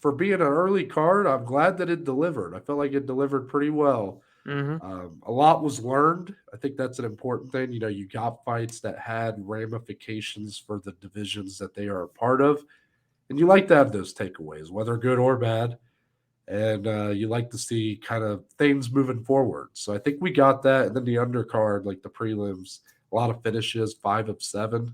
for being an early card, I'm glad that it delivered. I felt like it delivered pretty well. Mm-hmm. A lot was learned. I think that's an important thing. You got fights that had ramifications for the divisions that they are a part of, and you like to have those takeaways, whether good or bad. And you like to see kind of things moving forward. So I think we got that. And then the undercard, like the prelims, a lot of finishes, 5 of 7.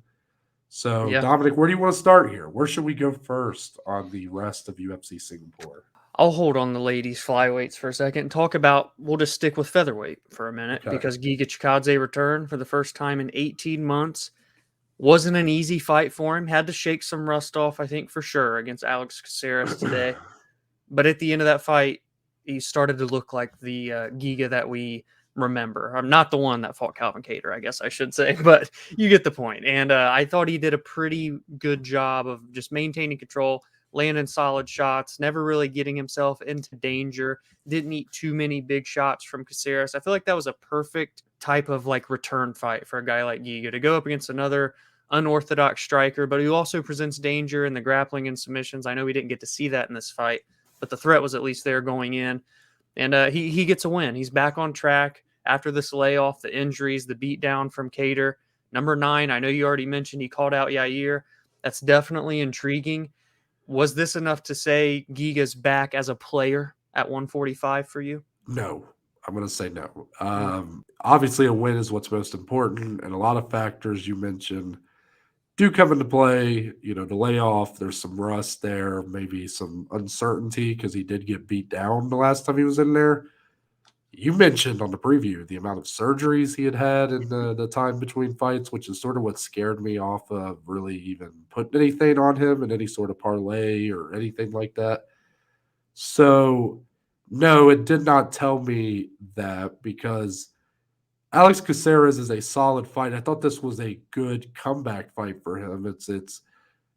So, Yeah. Dominic, where do you want to start here? Where should we go first on the rest of UFC Singapore? I'll hold on the ladies flyweights for a second and talk about. We'll just stick with featherweight for a minute Okay. because Giga Chikadze returned for the first time in 18 months. Wasn't an easy fight for him. Had to shake some rust off, I think, for sure, against Alex Caceres today. But at the end of that fight, he started to look like the Giga that we remember. I'm not the one that fought Calvin Cater, I guess I should say, but you get the point. And I thought he did a pretty good job of just maintaining control, landing solid shots, never really getting himself into danger. Didn't eat too many big shots from Caceres. I feel like that was a perfect type of like return fight for a guy like Giga to go up against another unorthodox striker, but who also presents danger in the grappling and submissions. I know we didn't get to see that in this fight, but the threat was at least there going in. And he gets a win. He's back on track after this layoff, the injuries, the beatdown from Cater. Number 9, I know you already mentioned he called out Yair. That's definitely intriguing. Was this enough to say Giga's back as a player at 145 for you? No, I'm going to say no. Mm. Obviously, a win is what's most important, and a lot of factors you mentioned do come into play. The layoff, there's some rust there, maybe some uncertainty because he did get beat down the last time he was in there. You mentioned on the preview the amount of surgeries he had in the time between fights, which is sort of what scared me off of really even putting anything on him in any sort of parlay or anything like that. So, no, it did not tell me that because Alex Caceres is a solid fight. I thought this was a good comeback fight for him. It's a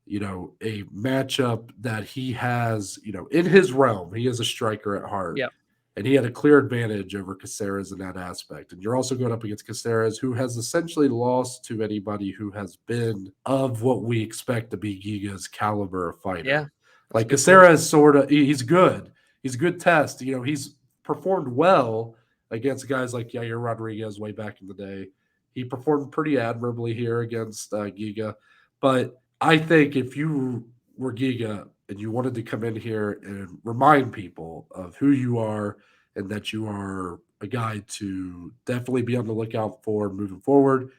matchup that he has, in his realm. He is a striker at heart. Yeah. And he had a clear advantage over Caceres in that aspect. And you're also going up against Caceres, who has essentially lost to anybody who has been of what we expect to be Giga's caliber of Yeah. fighter. That's a Like good point. Caceres, sort of, he's good. He's a good test. He's performed well against guys like Yair Rodriguez way back in the day. He performed pretty admirably here against Giga. But I think if you were Giga and you wanted to come in here and remind people of who you are and that you are a guy to definitely be on the lookout for moving forward,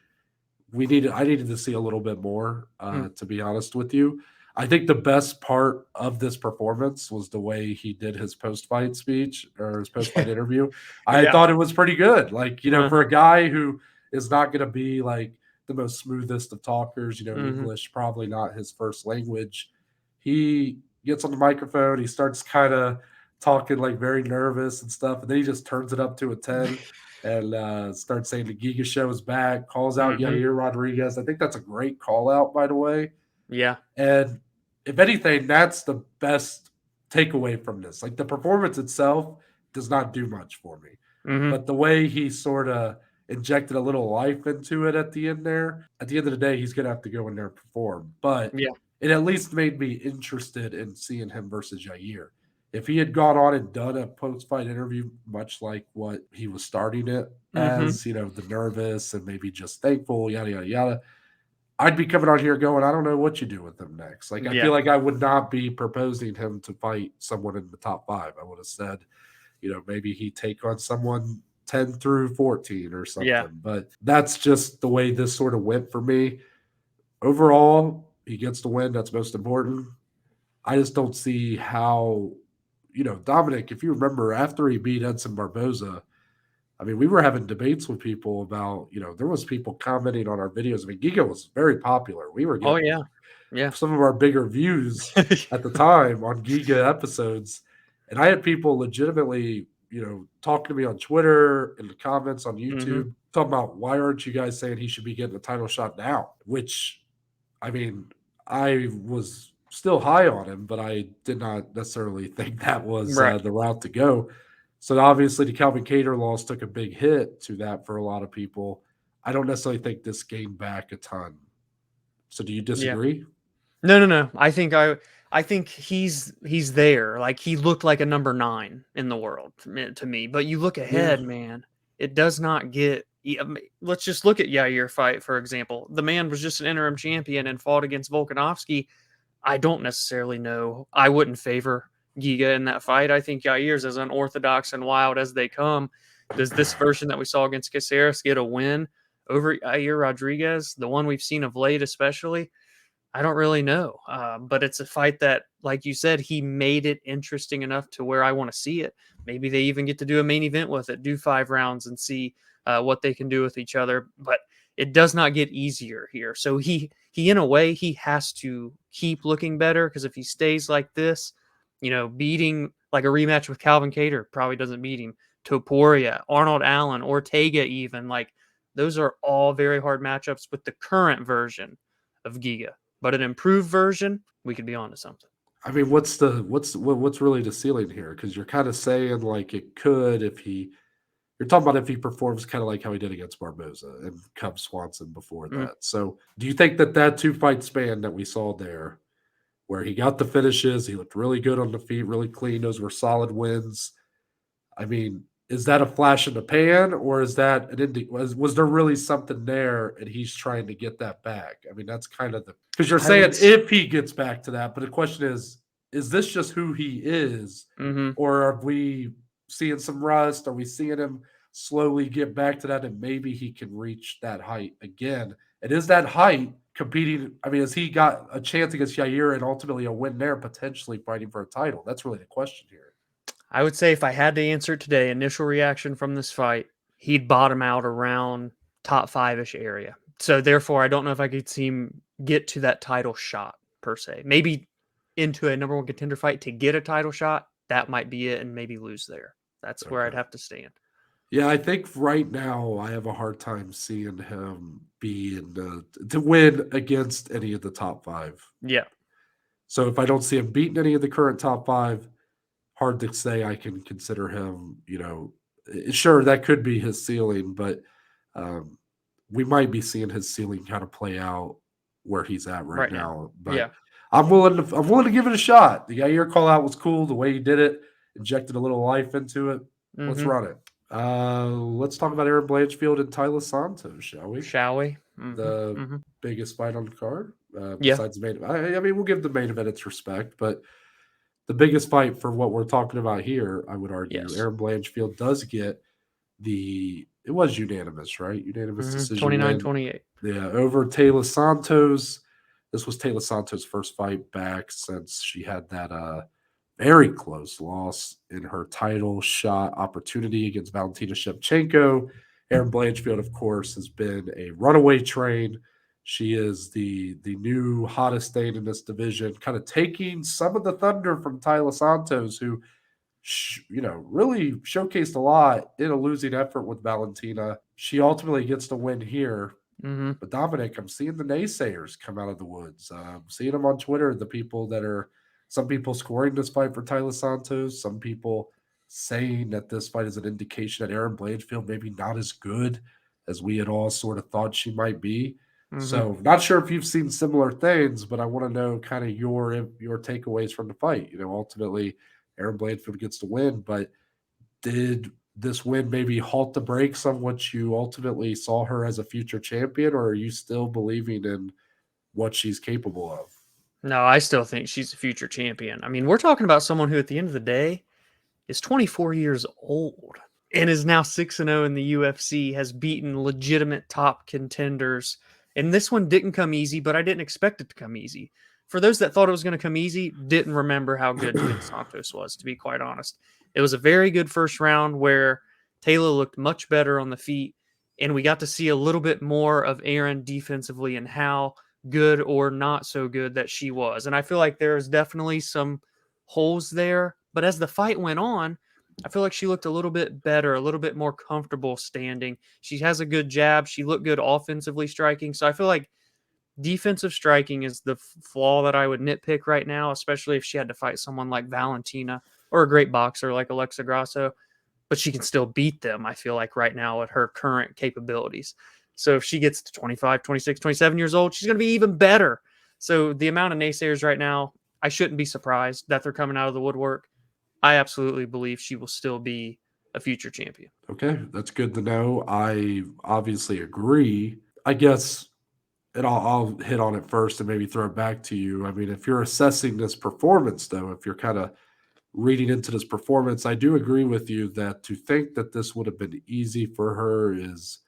I needed to see a little bit more, Mm. to be honest with you. I think the best part of this performance was the way he did his post fight speech or his post fight Yeah. interview. I Yeah. thought it was pretty good. Like, for Uh-huh. a guy who is not going to be like the most smoothest of talkers, Hmm. English probably not his first language. He gets on the microphone, he starts kind of talking like very nervous and stuff, and then he just turns it up to a 10 and starts saying the Giga Show is back, calls out Hmm. Yair Rodriguez. I think that's a great call out, by the way. Yeah. And if anything, that's the best takeaway from this. Like the performance itself does not do much for me, Hmm. but the way he sort of injected a little life into it at the end there, at the end of the day, he's going to have to go in there and perform. But Yeah. it at least made me interested in seeing him versus Jair. If he had gone on and done a post fight interview, much like what he was starting it Hmm. as, the nervous and maybe just thankful, yada, yada, yada, I'd be coming on here going, I don't know what you do with him next. Like, I Yeah. feel like I would not be proposing him to fight someone in the top 5. I would have said, maybe he take on someone 10 through 14 or Yeah. something. But that's just the way this sort of went for me. Overall, he gets the win. That's most important. I just don't see how, Dominic, if you remember, after he beat Edson Barboza, I mean, we were having debates with people about, there was people commenting on our videos. I mean, Giga was very popular. We were Oh getting yeah. Yeah. some of our bigger views at the time on Giga episodes. And I had people legitimately, talking to me on Twitter, in the comments on Hmm. YouTube, talking about why aren't you guys saying he should be getting a title shot now? Which, I mean, I was still high on him, but I did not necessarily think that was Right. the route to go. So obviously, the Calvin Cater loss took a big hit to that for a lot of people. I don't necessarily think this gained back a ton. So do you Yeah. disagree? No, no, no. I think I think he's there. Like, he looked like a number 9 in the world to me. But you look Yeah. ahead, man, it does not get. Let's just look at Yair fight, for example. The man was just an interim champion and fought against Volkanovski. I don't necessarily know. I wouldn't favor Giga in that fight. I think Yair's as unorthodox and wild as they come. Does this version that we saw against Caceres get a win over Yair Rodriguez, the one we've seen of late especially? I don't really know. But it's a fight that, like you said, he made it interesting enough to where I want to see it. Maybe they even get to do a main event with it, do 5 rounds and see what they can do with each other. But it does not get easier here. So he in a way, he has to keep looking better, because if he stays like this, beating like a rematch with Calvin Kattar probably doesn't beat him. Topuria, Arnold Allen, Ortega, even, like, those are all very hard matchups with the current version of Giga. But an improved version, we could be on to something. I mean, what's really the ceiling here? Because you're kind of saying like it could if he. You're talking about if he performs kind of like how he did against Barboza and Cub Swanson before Mm. that. So, do you think that 2-fight span that we saw there, where he got the finishes, he looked really good on the feet, really clean, those were solid wins? I mean, is that a flash in the pan, or is that was there really something there and he's trying to get that back? I mean, that's kind of because you're saying if he gets back to that, but the question is this just who he is, or are we seeing some rust? Are we seeing him slowly get back to that, and maybe he can reach that height again? And is that height competing? I mean, has he got a chance against Yair and ultimately a win there, potentially fighting for a title? That's really the question here. I would say if I had to answer it today, initial reaction from this fight, he'd bottom out around top 5-ish area. So therefore, I don't know if I could see him get to that title shot per se. Maybe into a number 1 contender fight to get a title shot. That might be it, and maybe lose there. That's where I'd have to stand. Yeah, I think right now I have a hard time seeing him be to win against any of the top 5. Yeah. So if I don't see him beating any of the current top 5, hard to say I can consider him, sure, that could be his ceiling, but we might be seeing his ceiling kind of play out where he's at right now. But yeah, I'm willing to give it a shot. The Yair call out was cool. The way he did it, injected a little life into it. Let's run it. Let's talk about Erin Blanchfield and Taila Santos, shall we? The biggest fight on the card, besides the main. I mean, we'll give the main event its respect, but the biggest fight for what we're talking about here, I would argue, Erin Blanchfield does get it was unanimous, right? Unanimous decision 29-28. Yeah, over Taila Santos. This was Taila Santos' first fight back since she had that very close loss in her title shot opportunity against Valentina Shevchenko. Erin Blanchfield, of course, has been a runaway train. She is the new hottest thing in this division, kind of taking some of the thunder from Taila Santos, who really showcased a lot in a losing effort with Valentina. She ultimately gets the win here. But Dominic, I'm seeing the naysayers come out of the woods. I'm seeing them on Twitter, the people that are some people scoring this fight for Taila Santos, some people saying that this fight is an indication that Erin Blanchfield maybe not as good as we had all sort of thought she might be. So not sure if you've seen similar things, but I want to know kind of your takeaways from the fight. Ultimately, Erin Blanchfield gets the win, but did this win maybe halt the brakes on what you ultimately saw her as a future champion, or are you still believing in what she's capable of? No, I still think she's a future champion. I mean, we're talking about someone who at the end of the day is 24 years old and is now 6-0 in the UFC, has beaten legitimate top contenders. And this one didn't come easy, but I didn't expect it to come easy. For those that thought it was going to come easy, didn't remember how good Taila Santos was, to be quite honest. It was a very good first round where Taila looked much better on the feet, and we got to see a little bit more of Erin defensively and how good or not so good that she was. And I feel like there's definitely some holes there. But as the fight went on, I feel like she looked a little bit better, a little bit more comfortable standing. She has a good jab. She looked good offensively striking. So I feel like defensive striking is the flaw that I would nitpick right now, especially if she had to fight someone like Valentina or a great boxer like Alexa Grasso. But she can still beat them, I feel like, right now at her current capabilities. So if she gets to 25, 26, 27 years old, she's going to be even better. So the amount of naysayers right now, I shouldn't be surprised that they're coming out of the woodwork. I absolutely believe she will still be a future champion. Okay, that's good to know. I obviously agree. I guess, and I'll hit on it first and maybe throw it back to you. I mean, if you're assessing this performance, though, if you're kind of reading into this performance, I do agree with you that to think that this would have been easy for her is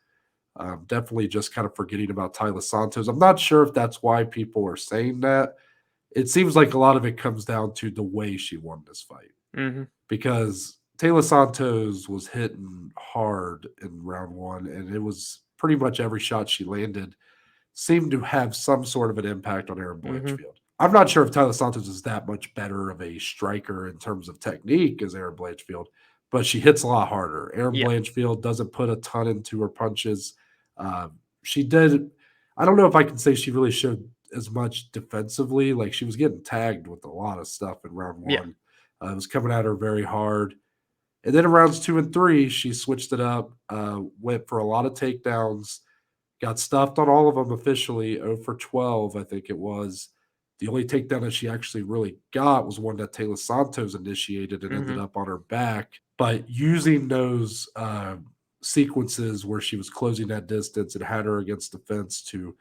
definitely just kind of forgetting about Taila Santos. I'm not sure if that's why people are saying that. It seems like a lot of it comes down to the way she won this fight Mm-hmm. because Taila Santos was hitting hard in round one, and it was pretty much every shot she landed seemed to have some sort of an impact on Erin Mm-hmm. Blanchfield. I'm not sure if Taila Santos is that much better of a striker in terms of technique as Erin Blanchfield, but she hits a lot harder. Erin Yeah. Blanchfield doesn't put a ton into her punches. She did. I don't know if I can say she really showed as much defensively. Like she was getting tagged with a lot of stuff in round Yeah. one. It was coming at her very hard. And then in rounds 2 and 3, she switched it up, went for a lot of takedowns, got stuffed on all of them officially, 0 for 12, I think it was. The only takedown that she actually really got was one that Taila Santos initiated and Mm-hmm. ended up on her back. But using those sequences where she was closing that distance and had her against the fence to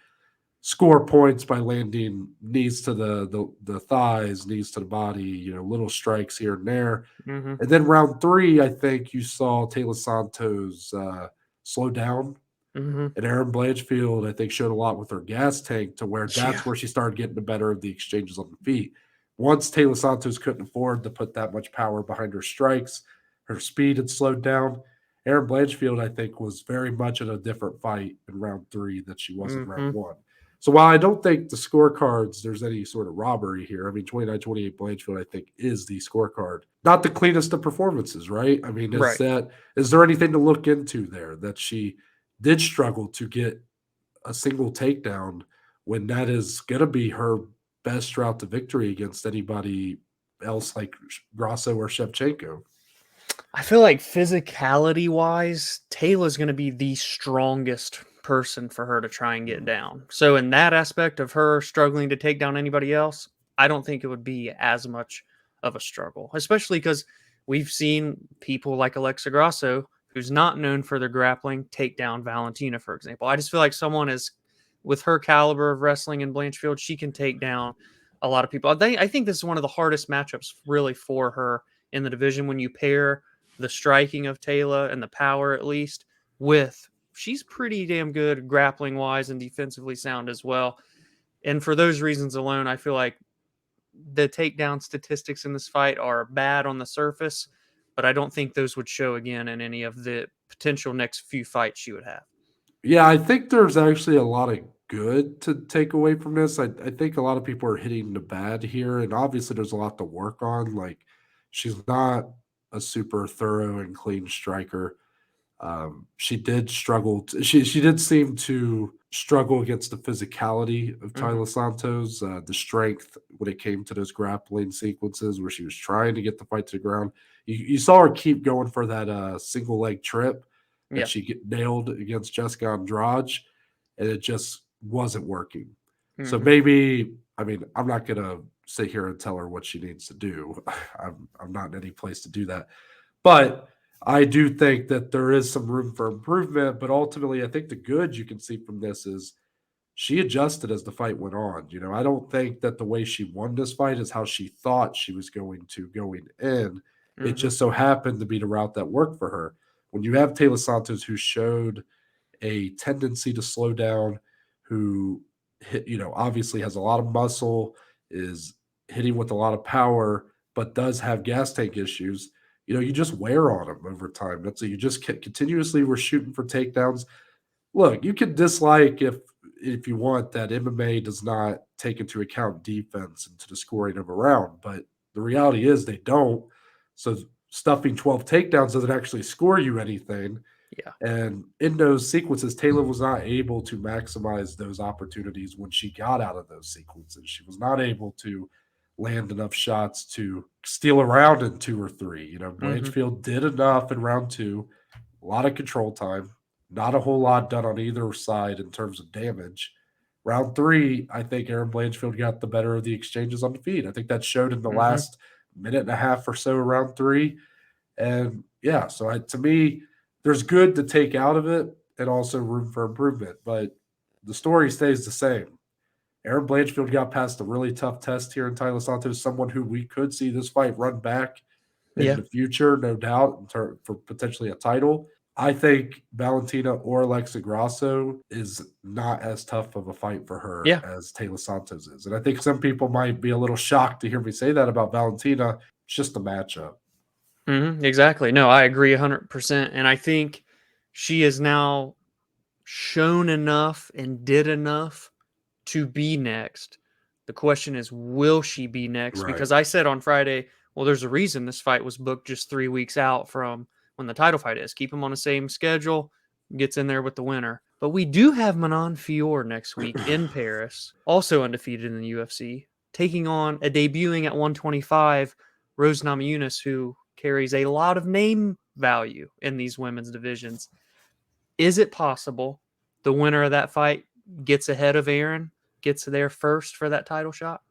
score points by landing knees to the thighs, knees to the body, little strikes here and there. Mm-hmm. And then round 3, I think you saw Taila Santos slow down, Mm-hmm. and Erin Blanchfield, I think, showed a lot with her gas tank to where Yeah. that's where she started getting the better of the exchanges on the feet. Once Taila Santos couldn't afford to put that much power behind her strikes, her speed had slowed down. Erin Blanchfield, I think, was very much in a different fight in round 3 that she was in round Mm-hmm. 1. So while I don't think the scorecards, there's any sort of robbery here, I mean, 29-28 Blanchfield, I think, is the scorecard. Not the cleanest of performances, right? I mean, Right. is there anything to look into there that she did struggle to get a single takedown when that is going to be her best route to victory against anybody else like Grasso or Shevchenko? I feel like physicality wise, Taylor's going to be the strongest person for her to try and get down. So, in that aspect of her struggling to take down anybody else, I don't think it would be as much of a struggle, especially because we've seen people like Alexa Grasso, who's not known for their grappling, take down Valentina, for example. I just feel like someone is with her caliber of wrestling in Blanchfield, she can take down a lot of people. I think this is one of the hardest matchups really for her in the division when you pair the striking of Taylor and the power, at least, with she's pretty damn good grappling wise and defensively sound as well. And for those reasons alone, I feel like the takedown statistics in this fight are bad on the surface, but I don't think those would show again in any of the potential next few fights she would have. Yeah, I think there's actually a lot of good to take away from this. I think a lot of people are hitting the bad here, and obviously there's a lot to work on. Like, she's not a super thorough and clean striker. She did struggle. She did seem to struggle against the physicality of Mm-hmm. Taila Santos, the strength when it came to those grappling sequences where she was trying to get the fight to the ground. You saw her keep going for that single leg trip that Yeah. she nailed against Jessica Andrade, and it just wasn't working. So Mm-hmm. maybe, I mean, I'm not gonna sit here and tell her what she needs to do. I'm not in any place to do that, but I do think that there is some room for improvement. But ultimately, I think the good you can see from this is she adjusted as the fight went on. I don't think that the way she won this fight is how she thought she was going to going in. It Mm-hmm. just so happened to be the route that worked for her. When you have Taylor Santos, who showed a tendency to slow down, who obviously has a lot of muscle, is hitting with a lot of power, but does have gas tank issues. You just wear on them over time. You just continuously were shooting for takedowns. Look, you can dislike if you want that MMA does not take into account defense into the scoring of a round, but the reality is they don't. So stuffing 12 takedowns doesn't actually score you anything. Yeah. And in those sequences, Taylor was not able to maximize those opportunities when she got out of those sequences. She was not able to land enough shots to steal a round in 2 or 3. Mm-hmm. Blanchfield did enough in round 2, a lot of control time, not a whole lot done on either side in terms of damage. Round 3, I think Erin Blanchfield got the better of the exchanges on the feet. I think that showed in the Mm-hmm. last minute and a half or so of round 3. And yeah, so to me, there's good to take out of it and also room for improvement. But the story stays the same. Erin Blanchfield got past a really tough test here in Taila Santos, someone who we could see this fight run back in Yeah. the future, no doubt, for potentially a title. I think Valentina or Alexa Grasso is not as tough of a fight for her Yeah. as Taila Santos is. And I think some people might be a little shocked to hear me say that about Valentina. It's just a matchup. Exactly. No, I agree 100%. And I think she has now shown enough and did enough to be next. The question is, will she be next? Right. Because I said on Friday, well, there's a reason this fight was booked just 3 weeks out from when the title fight is. Keep them on the same schedule, gets in there with the winner. But we do have Manon Fior next week in Paris, also undefeated in the UFC, taking on a debuting at 125, Rose Namajunas, who carries a lot of name value in these women's divisions. Is it possible the winner of that fight gets ahead of Aaron, gets there first for that title shot?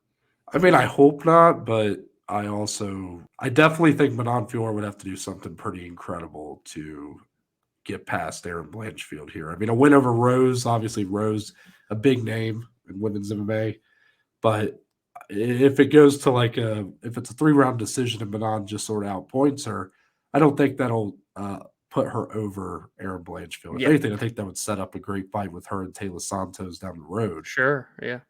I mean, I hope not, but I definitely think Manon Fior would have to do something pretty incredible to get past Erin Blanchfield here. I mean, a win over Rose, obviously Rose, a big name in women's MMA, but if it goes to if it's a 3-round decision and Manon just sort of outpoints her, I don't think that'll put her over Erin Blanchfield. If Yeah, anything, I think that would set up a great fight with her and Taila Santos down the road. sure. Yeah.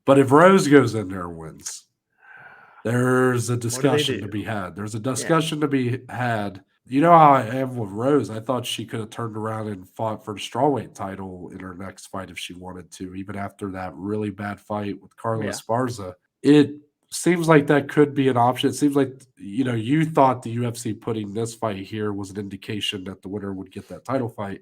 But if Rose goes in there and wins, there's a What do they discussion to do? be had. There's a Yeah. discussion to be had. You know how I am with Rose. I thought she could have turned around and fought for the strawweight title in her next fight if she wanted to, even after that really bad fight with Carla Yeah. Esparza. It seems like that could be an option. It seems like, you thought the UFC putting this fight here was an indication that the winner would get that title fight.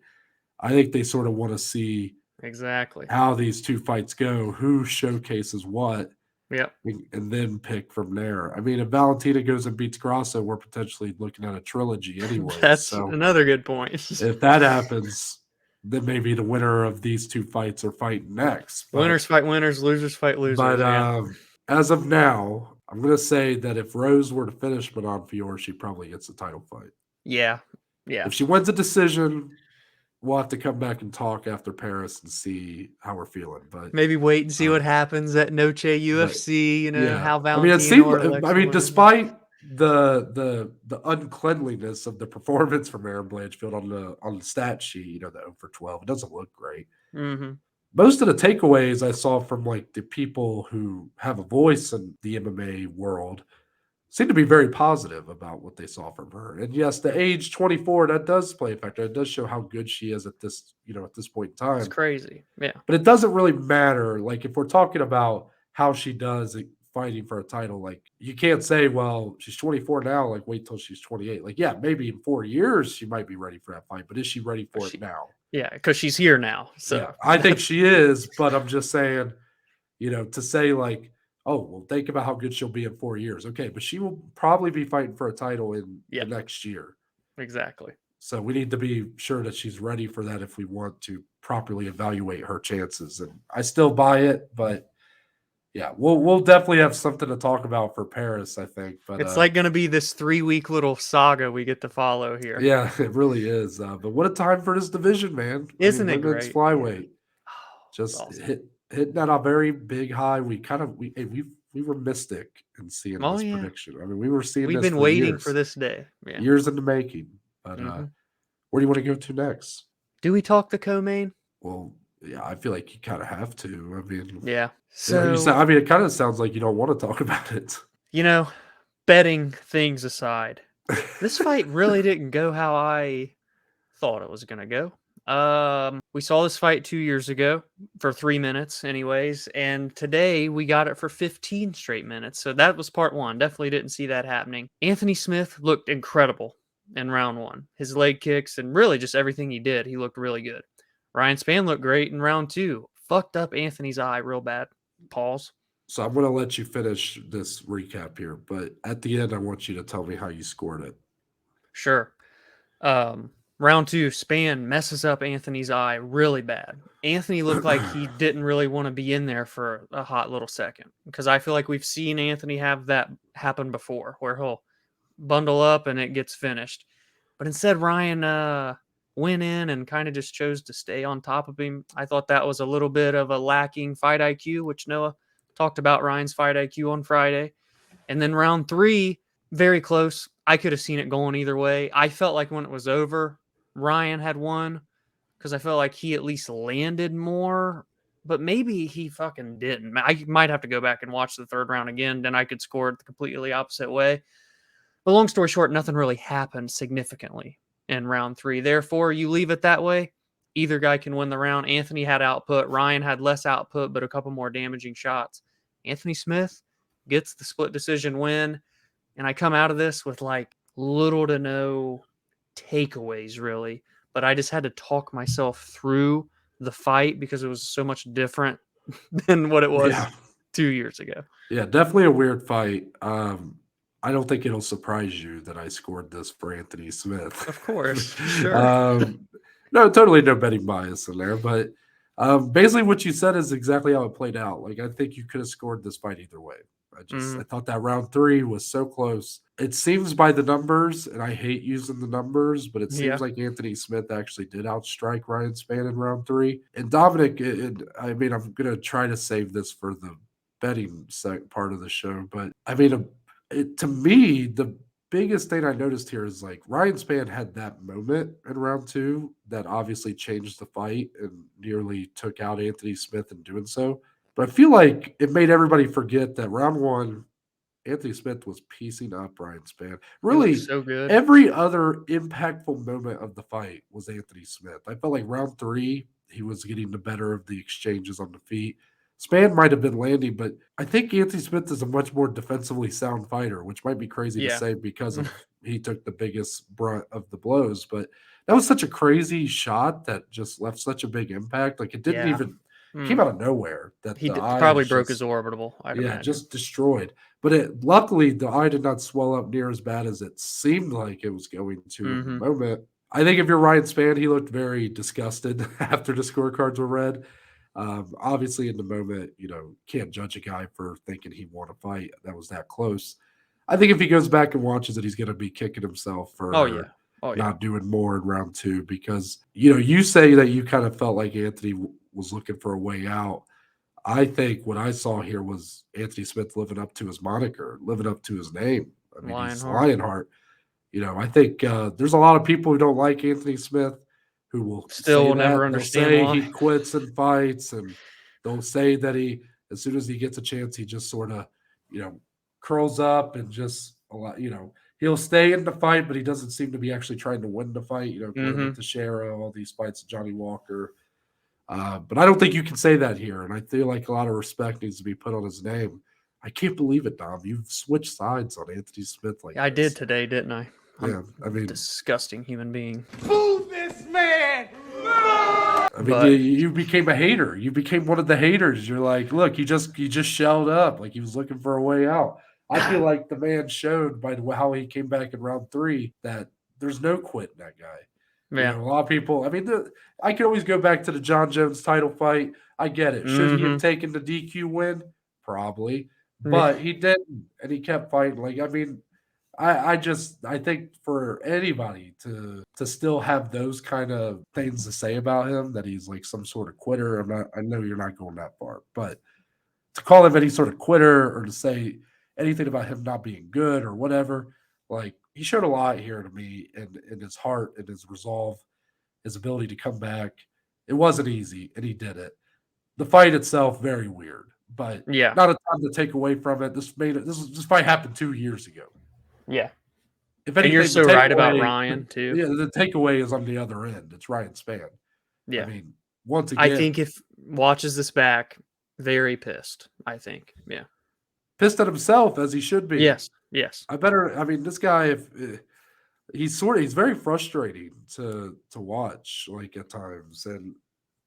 I think they sort of want to see Exactly. how these two fights go, who showcases what, Yep. and then pick from there. I mean, if Valentina goes and beats Grasso, we're potentially looking at a trilogy anyways. That's So another good point. if that happens, then maybe the winner of these two fights are fighting next. Winners fight winners, losers fight losers. Yeah. As of now, I'm going to say that if Rose were to finish Manon Fior, she probably gets the title fight. Yeah. Yeah. If she wins a decision, we'll have to come back and talk after Paris and see how we're feeling. But Maybe wait and see what happens at Noche UFC. How I mean, it Valentina seemed. or Alexa wins. Despite the uncleanliness of the performance from Erin Blanchfield on the stat sheet, the 0 for 12, it doesn't look great. Mm-hmm. Most of the takeaways I saw from the people who have a voice in the MMA world seem to be very positive about what they saw from her. And yes, the age 24, that does play a factor. It does show how good she is at this point in time. It's crazy. Yeah. But it doesn't really matter. Like, if we're talking about how she does fighting for a title, you can't say, well, she's 24 now, wait till she's 28. Yeah, maybe in 4 years she might be ready for that fight, but is she ready for it now? Yeah, because she's here now. So yeah, I think she is, but I'm just saying, to say oh, well, think about how good she'll be in 4 years. Okay, but she will probably be fighting for a title in the next year. Exactly. So we need to be sure that she's ready for that if we want to properly evaluate her chances. And I still buy it, but yeah, we'll definitely have something to talk about for Paris, I think. But it's going to be this 3-week little saga we get to follow here. Yeah, it really is. But what a time for this division, man! Isn't it great? Women's flyweight, just awesome. hitting at a very big high. We were mystic in seeing this prediction. I mean, we've been waiting for this day. Yeah. Years in the making. But where do you want to go to next? Do we talk the co-main? Well, yeah, I feel like you kind of have to. I mean, yeah. So it kind of sounds like you don't want to talk about it. Betting things aside, this fight really didn't go how I thought it was going to go. We saw this fight 2 years ago for 3 minutes anyways, and today we got it for 15 straight minutes. So that was part one. Definitely didn't see that happening. Anthony Smith looked incredible in round one. His leg kicks and really just everything he did, he looked really good. Ryan Spann looked great in round two. Fucked up Anthony's eye real bad. Pause. So I'm going to let you finish this recap here, but at the end, I want you to tell me how you scored it. Sure. Round 2, Spann messes up Anthony's eye really bad. Anthony looked like he didn't really want to be in there for a hot little second, because I feel like we've seen Anthony have that happen before, where he'll bundle up and it gets finished. But instead, Ryan went in and kind of just chose to stay on top of him. I thought that was a little bit of a lacking fight IQ, which Noah talked about Ryan's fight IQ on Friday. And then round 3, very close. I could have seen it going either way. I felt like when it was over, Ryan had won, because I felt like he at least landed more, but maybe he fucking didn't. I might have to go back and watch the third round again. Then I could score it the completely opposite way. But long story short, nothing really happened significantly in round 3. Therefore, you leave it that way. Either guy can win the round. Anthony had output. Ryan had less output, but a couple more damaging shots. Anthony Smith gets the split decision win. And I come out of this with like little to no takeaways, really. But I just had to talk myself through the fight because it was so much different than what it was 2 years ago. Yeah, definitely a weird fight. I don't think it'll surprise you that I scored this for Anthony Smith. Of course, sure. No, totally no betting bias in there, but basically what you said is exactly how it played out. Like I think you could have scored this fight either way. I thought that round 3 was so close. It seems by the numbers, and I hate using the numbers, but it seems like Anthony Smith actually did outstrike Ryan Spann in round 3. And Dominic, I mean, I'm gonna try to save this for the betting part of the show, but I mean, to me, the biggest thing I noticed here is like Ryan Spann had that moment in round 2 that obviously changed the fight and nearly took out Anthony Smith in doing so. But I feel like it made everybody forget that round 1, Anthony Smith was piecing up Ryan Spann. Really, so good. every other impactful moment of the fight was Anthony Smith. I felt like round 3, he was getting the better of the exchanges on the feet. Spann might have been landing, but I think Anthony Smith is a much more defensively sound fighter, which might be crazy to say because of he took the biggest brunt of the blows. But that was such a crazy shot that just left such a big impact. Like it didn't even came out of nowhere. That he the eye probably broke his orbital. I'd imagine. Just destroyed. But luckily, the eye did not swell up near as bad as it seemed like it was going to in the moment. I think if you're Ryan Spann, he looked very disgusted after the scorecards were read. Obviously, in the moment, can't judge a guy for thinking he won a fight that was that close. I think if he goes back and watches it, he's going to be kicking himself for not doing more in round 2 because, you say that you kind of felt like Anthony was looking for a way out. I think what I saw here was Anthony Smith living up to his moniker, living up to his name. I mean, he's Lionheart. I think there's a lot of people who don't like Anthony Smith who will still never understand why he quits and fights, and they'll say that as soon as he gets a chance, he just sort of, curls up and just he'll stay in the fight, but he doesn't seem to be actually trying to win the fight. With Teixeira, all these fights, Johnny Walker. But I don't think you can say that here, and I feel like a lot of respect needs to be put on his name. I can't believe it, Dom. You've switched sides on Anthony Smith like I did today, didn't I? I mean, disgusting human being. Boo this man! I mean, you became a hater. You became one of the haters. You're like, look, he just shelled up, like he was looking for a way out. I feel like the man showed by how he came back in round 3 that there's no quit in that guy. Yeah, a lot of people. I mean, I can always go back to the John Jones title fight. I get it. Should he have taken the DQ win? Probably, but he didn't, and he kept fighting. Like, I mean, I think for anybody to still have those kind of things to say about him, that he's like some sort of quitter. I know you're not going that far, but to call him any sort of quitter or to say anything about him not being good or whatever, like he showed a lot here to me in his heart and his resolve, his ability to come back. It wasn't easy, and he did it. The fight itself, very weird, but not a ton to take away from it. This fight happened 2 years ago. Yeah. If anything, and you're so right about Ryan too. Yeah, the takeaway is on the other end. It's Ryan Spann. Yeah. I mean, once again, I think if watches this back, very pissed. I think, pissed at himself as he should be. Yes. I mean, this guy, he's very frustrating to watch, like at times, and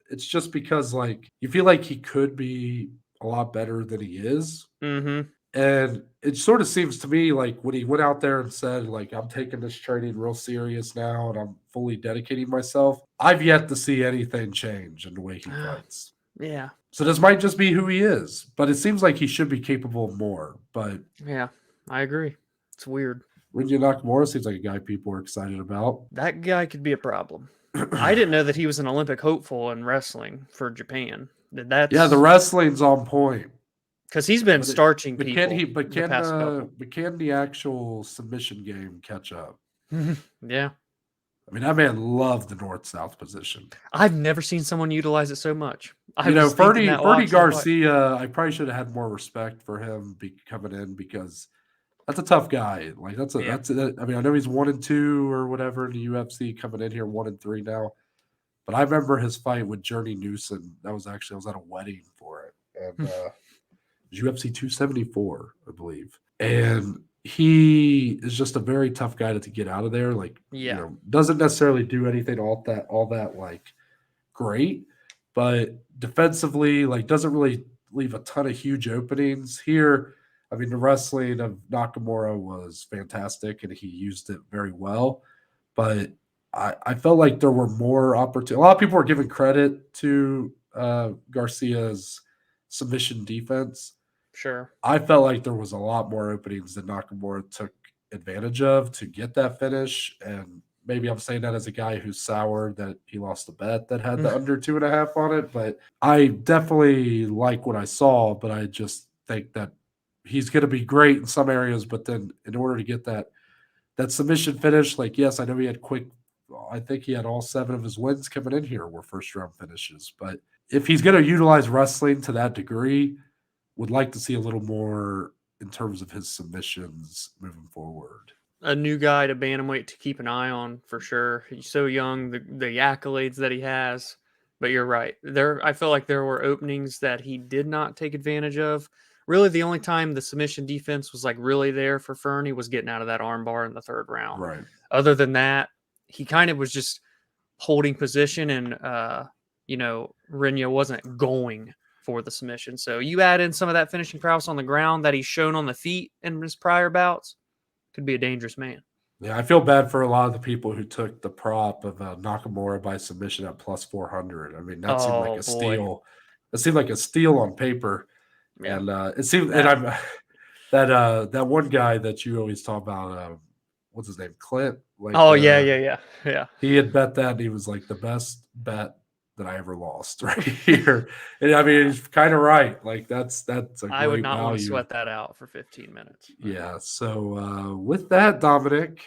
it's just because like you feel like he could be a lot better than he is. And it sort of seems to me like when he went out there and said, like, I'm taking this training real serious now and I'm fully dedicating myself, I've yet to see anything change in the way he fights. Yeah. So this might just be who he is, but it seems like he should be capable of more. But Yeah, I agree. It's weird. Rinya Nakamura seems like a guy people are excited about. That guy could be a problem. I didn't know that he was an Olympic hopeful in wrestling for Japan. That's Yeah, the wrestling's on point. because he's been But starching But people. can he? But the past couple. can the actual submission game catch up? Yeah, I mean, that man loved the north-south position. I've never seen someone utilize it so much. Fernie Garcia, I probably should have had more respect for him coming in because that's a tough guy. Like I mean, I know he's 1-2 or whatever in the UFC, coming in here 1-3 now. But I remember his fight with Journey Newson. I was at a wedding for it, and it was UFC 274, I believe. And he is just a very tough guy to get out of there. Like, doesn't necessarily do anything all that like great, but defensively, like, doesn't really leave a ton of huge openings here. I mean, the wrestling of Nakamura was fantastic, and he used it very well. But I felt like there were more opportunities. A lot of people were giving credit to Garcia's submission defense. Sure. I felt like there was a lot more openings that Nakamura took advantage of to get that finish. And maybe I'm saying that as a guy who's sour that he lost a bet that had the under 2.5 on it. But I definitely like what I saw, but I just think that he's going to be great in some areas. But then in order to get that submission finish, like, yes, I know he had I think he had all 7 of his wins coming in here were first round finishes. But if he's going to utilize wrestling to that degree, would like to see a little more in terms of his submissions moving forward. A new guy to bantamweight to keep an eye on for sure. He's so young, the accolades that he has. But you're right. I feel like there were openings that he did not take advantage of. Really, the only time the submission defense was like really there for Fernie was getting out of that armbar in the 3rd round. Right. Other than that, he kind of was just holding position, and Rinya wasn't going for the submission. So you add in some of that finishing prowess on the ground that he's shown on the feet in his prior bouts, could be a dangerous man. Yeah, I feel bad for a lot of the people who took the prop of Nakamura by submission at plus 400. I mean, that seemed like a steal. It seemed like a steal on paper. Yeah. And it seemed, and I'm that one guy that you always talk about, what's his name, Clint? Like, yeah. He had bet that, and he was like the best bet that I ever lost right here. And I mean, he's kind of right. Like that's a great I would not value. want to sweat that out for 15 minutes. Yeah. So with that, Dominic,